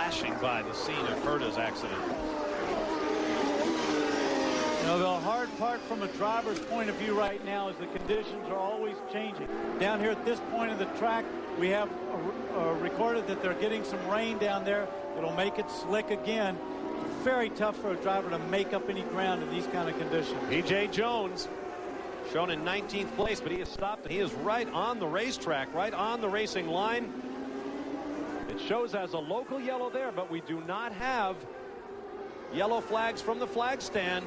flashing by the scene of Herta's accident. You know, the hard part from a driver's point of view right now is the conditions are always changing. Down here at this point of the track, we have recorded that they're getting some rain down there. It'll make it slick again. It's very tough for a driver to make up any ground in these kind of conditions. B.J. Jones, shown in 19th place, but he has stopped. He is right on the racetrack, right on the racing line. It shows as a local yellow there, but we do not have yellow flags from the flag stand.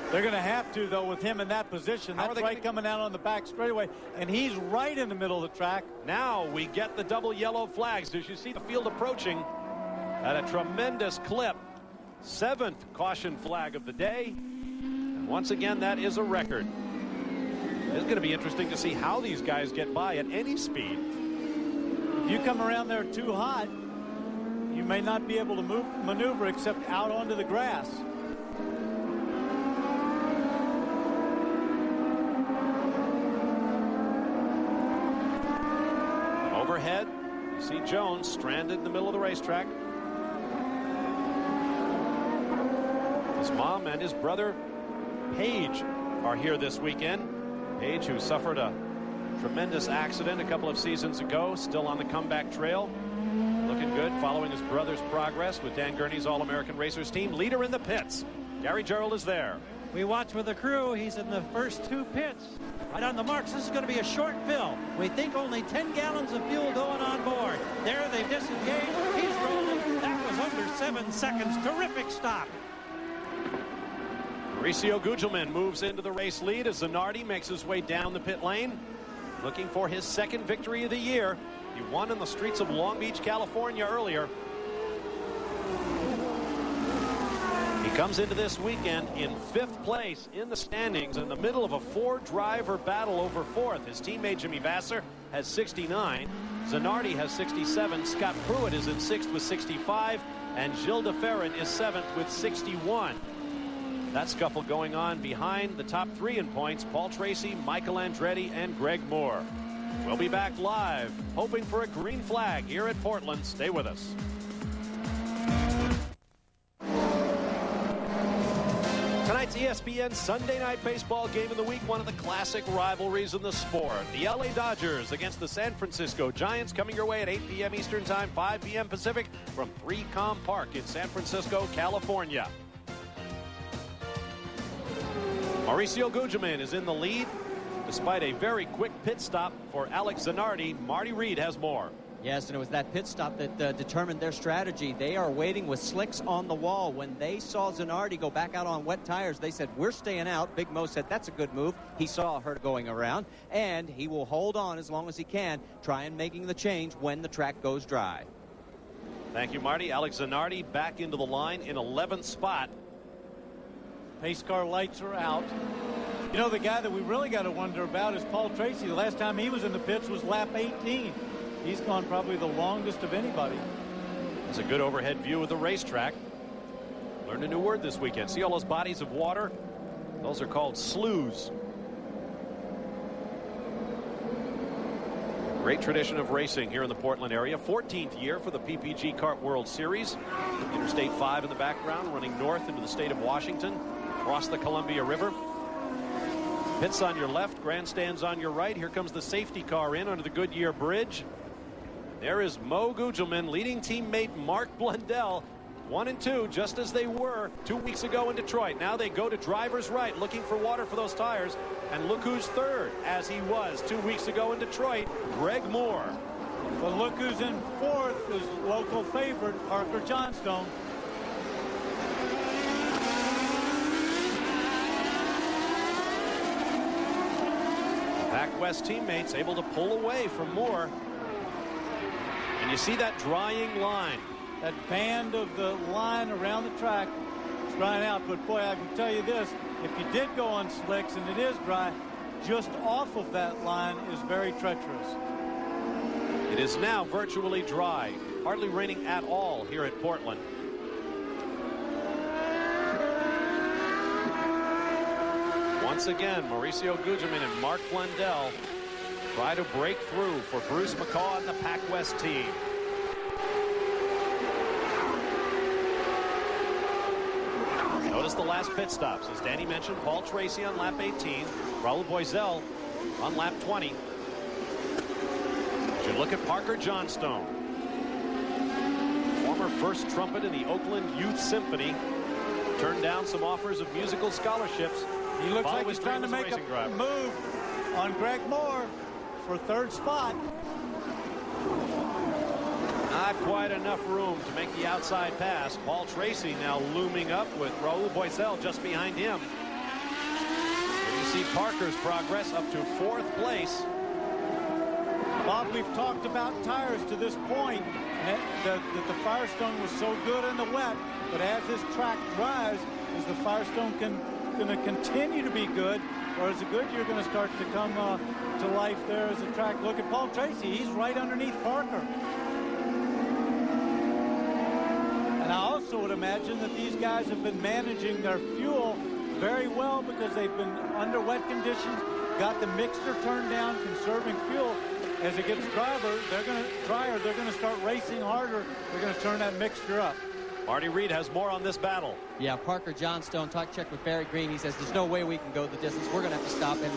They're going to have to, though, with him in that position. That's right coming out on the back straightaway, and he's right in the middle of the track. Now we get the double yellow flags. As you see the field approaching at a tremendous clip. 7th caution flag of the day. And once again, that is a record. It's going to be interesting to see how these guys get by at any speed. If you come around there too hot, you may not be able to maneuver except out onto the grass. Overhead, you see Jones stranded in the middle of the racetrack. His mom and his brother Page are here this weekend. Page, who suffered a tremendous accident a couple of seasons ago, still on the comeback trail. Looking good, following his brother's progress with Dan Gurney's All-American Racers team. Leader in the pits. Gary Gerould is there. We watch with the crew. He's in the first 2 pits. Right on the marks. This is going to be a short fill. We think only 10 gallons of fuel going on board. There, they've disengaged. He's rolling. That was under 7 seconds. Terrific stop. Mauricio Gugelmin moves into the race lead as Zanardi makes his way down the pit lane, looking for his 2nd victory of the year. He won in the streets of Long Beach, California earlier. He comes into this weekend in 5th place in the standings in the middle of a 4-driver battle over 4th. His teammate Jimmy Vasser has 69. Zanardi has 67. Scott Pruitt is in 6th with 65. And Gilles de Ferran is 7th with 61. That scuffle going on behind the top 3 in points: Paul Tracy, Michael Andretti, and Greg Moore. We'll be back live, hoping for a green flag here at Portland. Stay with us. Tonight's ESPN Sunday Night Baseball game of the week, one of the classic rivalries in the sport. The LA Dodgers against the San Francisco Giants, coming your way at 8 p.m. Eastern Time, 5 p.m. Pacific from 3Com Park in San Francisco, California. Mauricio Gugelmin is in the lead despite a very quick pit stop for Alex Zanardi. Marty Reed has more. Yes, and it was that pit stop that determined their strategy. They are waiting with slicks on the wall. When they saw Zanardi go back out on wet tires, they said, we're staying out. Big Mo said, that's a good move. He saw her going around, and he will hold on as long as he can, trying making the change when the track goes dry. Thank you, Marty. Alex Zanardi back into the line in 11th spot. Pace car lights are out. You know, the guy that we really got to wonder about is Paul Tracy. The last time he was in the pits was lap 18. He's gone probably the longest of anybody. It's a good overhead view of the racetrack. Learned a new word this weekend. See all those bodies of water? Those are called sloughs. Great tradition of racing here in the Portland area. 14th year for the PPG Kart World Series. Interstate 5 in the background, running north into the state of Washington, across the Columbia River. Pits on your left, grandstands on your right. Here comes the safety car in under the Goodyear Bridge. There is Mo Gugelmin leading teammate Mark Blundell. 1 and 2, just as they were 2 weeks ago in Detroit. Now they go to driver's right, looking for water for those tires. And look who's 3rd, as he was 2 weeks ago in Detroit, Greg Moore. But look who's in 4th is local favorite, Parker Johnstone. Pac West teammates able to pull away from Moore. And you see that drying line. That band of the line around the track is drying out. But boy, I can tell you this, if you did go on slicks and it is dry, just off of that line is very treacherous. It is now virtually dry. Hardly raining at all here at Portland. Once again, Mauricio Gugelmin and Mark Blundell try to break through for Bruce McCaw and the Pac West team. Notice the last pit stops. As Danny mentioned, Paul Tracy on lap 18. Raul Boesel on lap 20. As you look at Parker Johnstone, former first trumpet in the Oakland Youth Symphony, turned down some offers of musical scholarships. He looks like he's trying to make a move on Greg Moore for third spot. Not quite enough room to make the outside pass. Paul Tracy now looming up with Raul Boesel just behind him. Here you see Parker's progress up to 4th place. Bob, we've talked about tires to this point, that the Firestone was so good in the wet, but as this track dries, is the Firestone going to continue to be good, or is the Goodyear going to start to come to life there as the track? Look at Paul Tracy. He's right underneath Parker. And I also would imagine that these guys have been managing their fuel very well because they've been under wet conditions, got the mixture turned down, conserving fuel. As it gets drier, they're going to start racing harder. They're going to turn that mixture up. Marty Reed has more on this battle. Yeah, Parker Johnstone checked with Barry Green. He says there's no way we can go the distance. We're going to have to stop him.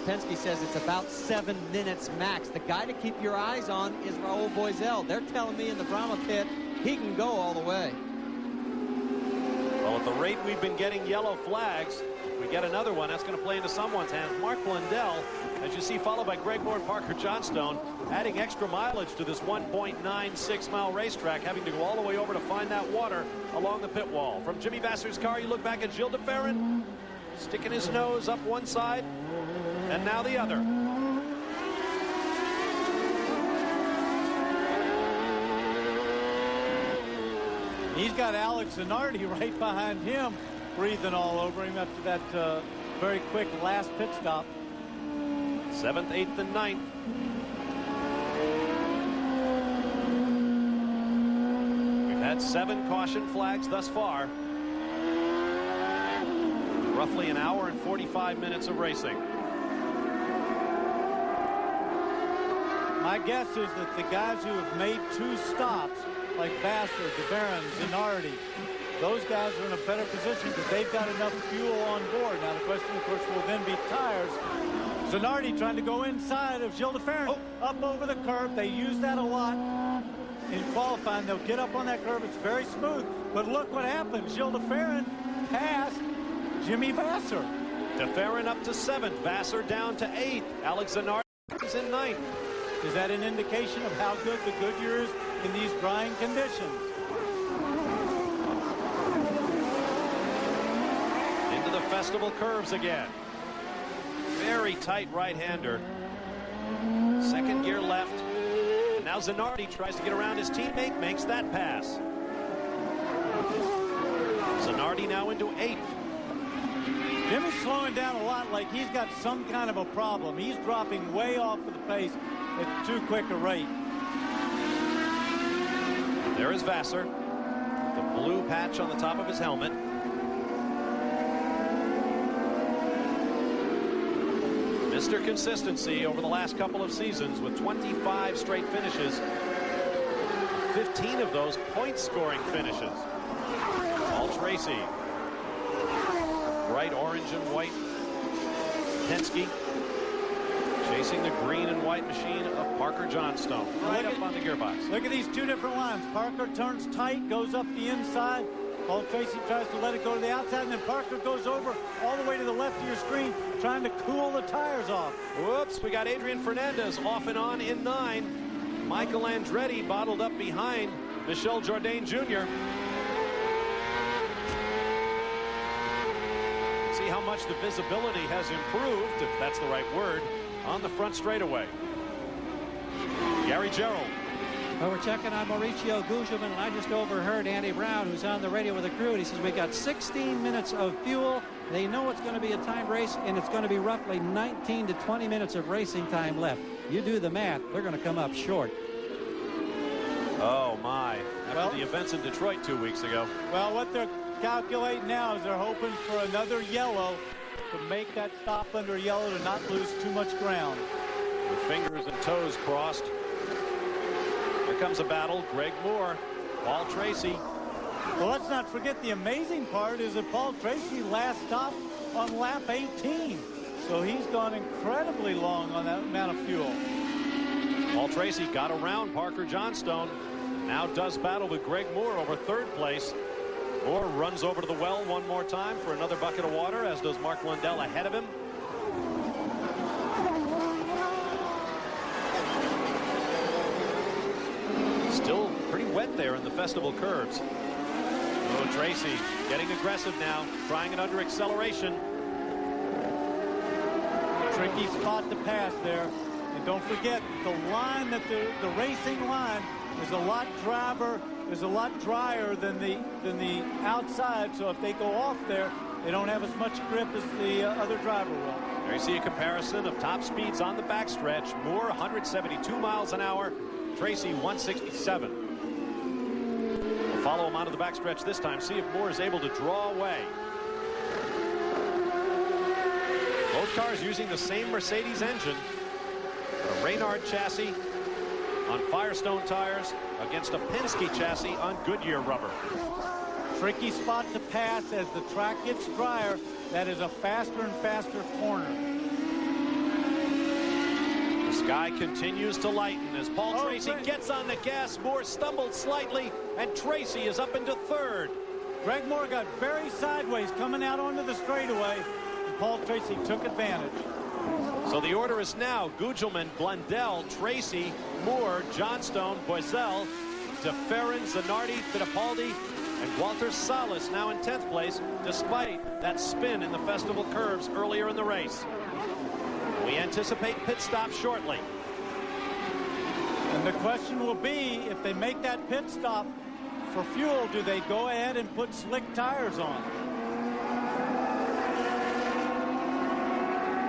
Penske says it's about 7 minutes max. The guy to keep your eyes on is Raul Boesel. They're telling me in the Brahma pit he can go all the way. Well, at the rate we've been getting yellow flags, if we get another one, that's going to play into someone's hands. Mark Blundell, as you see, followed by Greg Moore and Parker Johnstone, adding extra mileage to this 1.96-mile racetrack, having to go all the way over to find that water along the pit wall. From Jimmy Vassar's car, you look back at Gilles de Ferran, sticking his nose up one side, and now the other. He's got Alex Zanardi right behind him, breathing all over him after that very quick last pit stop. 7th, 8th, and 9th. We've had 7 caution flags thus far. Roughly an hour and 45 minutes of racing. My guess is that the guys who have made 2 stops, like Vassar, DeBaron, Zanardi, those guys are in a better position because they've got enough fuel on board. Now the question, of course, will then be tires. Zanardi trying to go inside of Gilles de Ferran, up over the curb. They use that a lot in qualifying. They'll get up on that curve. It's very smooth. But look what happened. Gilles de Ferran passed Jimmy Vassar. De Ferran up to 7th. Vassar down to 8th. Alex Zanardi is in 9th. Is that an indication of how good the Goodyear is in these drying conditions? Into the festival curves again. Very tight right-hander. 2nd gear left. And now Zanardi tries to get around his teammate, makes that pass. Zanardi now into 8th. Jimmy's slowing down a lot, like he's got some kind of a problem. He's dropping way off of the pace at too quick a rate. There is Vassar, the blue patch on the top of his helmet. Mr. Consistency over the last couple of seasons with 25 straight finishes. 15 of those point-scoring finishes. Paul Tracy. Bright orange and white Penske. Chasing the green and white machine of Parker Johnstone. Right up on the gearbox. Look at these 2 different lines. Parker turns tight, goes up the inside. Paul Tracy tries to let it go to the outside, and then Parker goes over all the way to the left of your screen, trying to cool the tires off. Whoops, we got Adrian Fernandez off and on in 9. Michael Andretti bottled up behind Michel Jourdain Jr. See how much the visibility has improved, if that's the right word, on the front straightaway. Gary Gerould. Well, we're checking on Mauricio Gugelmin, and I just overheard Andy Brown, who's on the radio with the crew, and he says we got 16 minutes of fuel. They know it's going to be a timed race, and it's going to be roughly 19 to 20 minutes of racing time left. You do the math, they're going to come up short. Oh, my. After the events in Detroit 2 weeks ago. Well, what they're calculating now is they're hoping for another yellow to make that stop under yellow to not lose too much ground. With fingers and toes crossed. Here comes a battle. Greg Moore, Paul Tracy. Well, let's not forget the amazing part is that Paul Tracy last stopped on lap 18. So he's gone incredibly long on that amount of fuel. Paul Tracy got around Parker Johnstone. Now does battle with Greg Moore over third place. Moore runs over to the well one more time for another bucket of water, as does Mark Blundell ahead of him. Still pretty wet there in the festival curves. Oh, Tracy getting aggressive now, trying it under acceleration. Tricky spot to pass there. And don't forget the line that the racing line is a lot drier than the outside. So if they go off there, they don't have as much grip as the other driver will. There you see a comparison of top speeds on the backstretch. Moore 172 miles an hour. Tracy 167. We'll follow him onto the backstretch this time. See if Moore is able to draw away. Both cars using the same Mercedes engine. A Reynard chassis on Firestone tires against a Penske chassis on Goodyear rubber. Tricky spot to pass as the track gets drier. That is a faster and faster corner. The sky continues to lighten as Paul Tracy gets on the gas. Moore stumbled slightly, and Tracy is up into third. Greg Moore got very sideways coming out onto the straightaway. Paul Tracy took advantage. So the order is now Gugelmin, Blundell, Tracy, Moore, Johnstone, Boiselle, DeFerrin, Zanardi, Fittipaldi, and Walter Salas now in 10th place, despite that spin in the festival curves earlier in the race. We anticipate pit stop shortly. And the question will be, if they make that pit stop for fuel, do they go ahead and put slick tires on?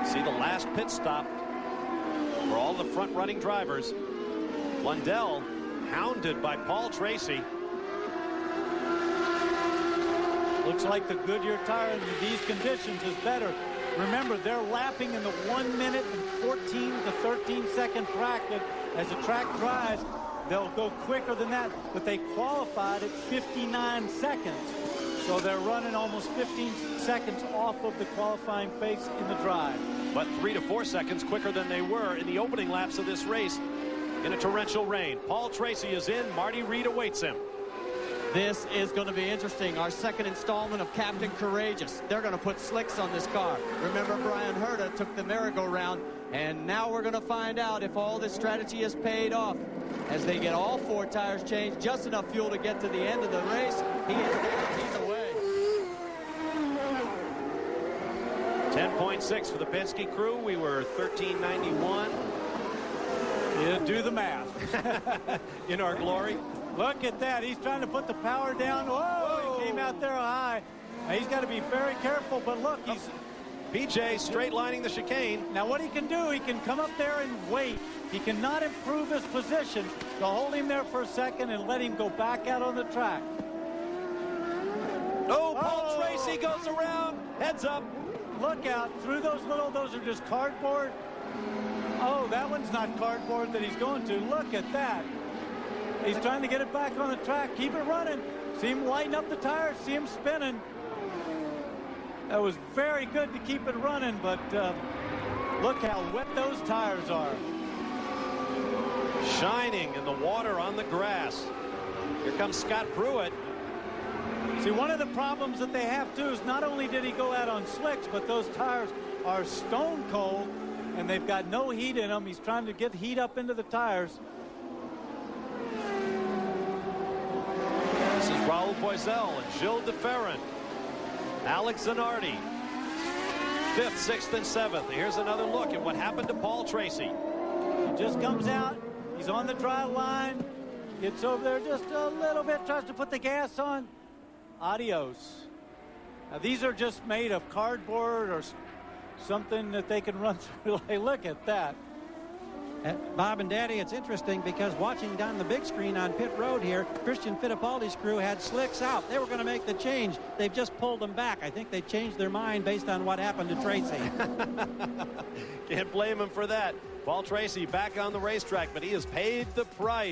See the last pit stop for all the front-running drivers. Blundell hounded by Paul Tracy. Looks like the Goodyear tire in these conditions is better. Remember, they're lapping in the 1 minute and 14 to 13 second bracket. As the track dries, they'll go quicker than that, but they qualified at 59 seconds. So they're running almost 15 seconds off of the qualifying pace in the drive. But 3 to 4 seconds quicker than they were in the opening laps of this race in a torrential rain. Paul Tracy is in. Marty Reed awaits him. This is going to be interesting. Our second installment of Captain Courageous. They're going to put slicks on this car. Remember, Brian Herta took the merry-go-round, and now we're going to find out if all this strategy has paid off. As they get all 4 tires changed, just enough fuel to get to the end of the race. He is down, he's away. 10.6 for the Penske crew. We were 1391. Yeah, do the math. In our glory. Look at that. He's trying to put the power down. Whoa, he came out there high. Now, he's got to be very careful, but look, he's... PJ straight lining the chicane. Now what he can do, he can come up there and wait. He cannot improve his position. They'll hold him there for a second and let him go back out on the track. Oh, Paul Tracy goes around. Heads up. Look out. Through those are just cardboard. Oh, that one's not cardboard that he's going to. Look at that. He's trying to get it back on the track. Keep it running. See him lighten up the tires. See him spinning. That was very good to keep it running, but look how wet those tires are. Shining in the water on the grass. Here comes Scott Pruitt. See, one of the problems that they have, too, is not only did he go out on slicks, but those tires are stone cold, and they've got no heat in them. He's trying to get heat up into the tires. This is Raul Boiselle and Gilles DeFerrin. Alex Zanardi, 5th, 6th, and 7th. Here's another look at what happened to Paul Tracy. He just comes out. He's on the dry line. Gets over there just a little bit. Tries to put the gas on. Adios. Now, these are just made of cardboard or something that they can run through. Hey, look at that. Bob and Daddy, it's interesting because watching down the big screen on pit road here, Christian Fittipaldi's crew had slicks out. They were going to make the change. They've just pulled them back. I think they changed their mind based on what happened to Tracy. Can't blame him for that. Paul Tracy back on the racetrack, but he has paid the price.